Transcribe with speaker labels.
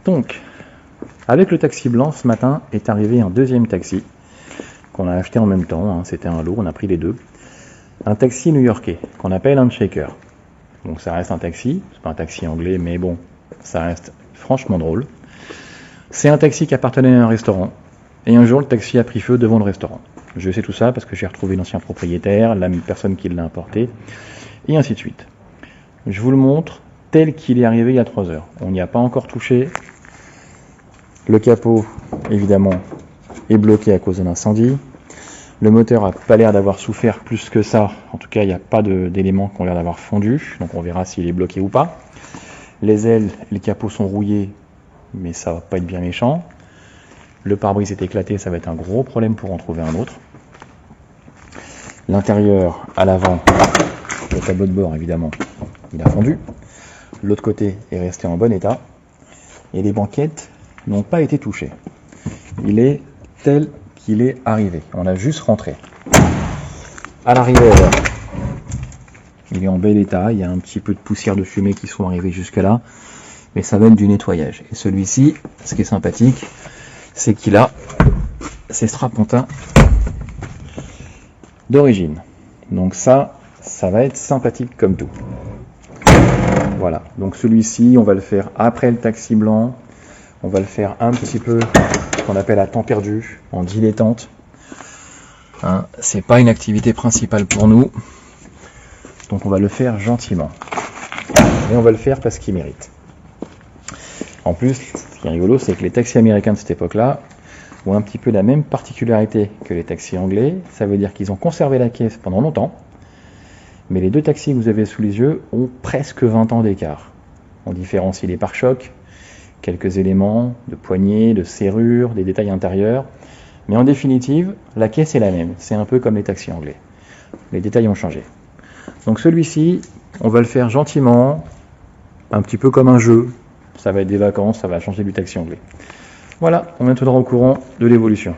Speaker 1: Donc, avec le taxi blanc, ce matin est arrivé un deuxième taxi qu'on a acheté en même temps, hein, c'était un lot, on a pris les deux. Un taxi new-yorkais qu'on appelle un shaker. Donc ça reste un taxi, c'est pas un taxi anglais, mais bon, ça reste franchement drôle. C'est un taxi qui appartenait à un restaurant, et un jour le taxi a pris feu devant le restaurant. Je sais tout ça parce que j'ai retrouvé l'ancien propriétaire, la personne qui l'a importé, et ainsi de suite. Je vous le montre tel qu'il est arrivé il y a 3 heures. On n'y a pas encore touché. Le capot, évidemment, est bloqué à cause de l'incendie. Le moteur n'a pas l'air d'avoir souffert plus que ça. En tout cas, il n'y a pas d'éléments qui ont l'air d'avoir fondu. Donc on verra s'il est bloqué ou pas. Les ailes, les capots sont rouillés, mais ça va pas être bien méchant. Le pare-brise est éclaté, ça va être un gros problème pour en trouver un autre. L'intérieur, à l'avant, le tableau de bord, évidemment, il a fondu. L'autre côté est resté en bon état. Et les banquettes n'ont pas été touchées. Il est tel qu'il est arrivé. On a juste rentré. À l'arrière, il est en bel état. Il y a un petit peu de poussière de fumée qui sont arrivés jusque là. Mais ça va être du nettoyage. Et celui-ci, ce qui est sympathique, c'est qu'il a ses strapontins d'origine. Donc ça va être sympathique comme tout. Voilà. Donc celui-ci, on va le faire après le taxi blanc. On va le faire un petit peu ce qu'on appelle à temps perdu, en dilettante. Hein, c'est pas une activité principale pour nous. Donc on va le faire gentiment. Mais on va le faire parce qu'il mérite. En plus, ce qui est rigolo, c'est que les taxis américains de cette époque-là ont un petit peu la même particularité que les taxis anglais. Ça veut dire qu'ils ont conservé la caisse pendant longtemps. Mais les deux taxis que vous avez sous les yeux ont presque 20 ans d'écart. On différencie les pare-chocs, quelques éléments de poignées, de serrures, des détails intérieurs. Mais en définitive, la caisse est la même. C'est un peu comme les taxis anglais. Les détails ont changé. Donc celui-ci, on va le faire gentiment, un petit peu comme un jeu. Ça va être des vacances, ça va changer du taxi anglais. Voilà, on est tout droit au courant de l'évolution.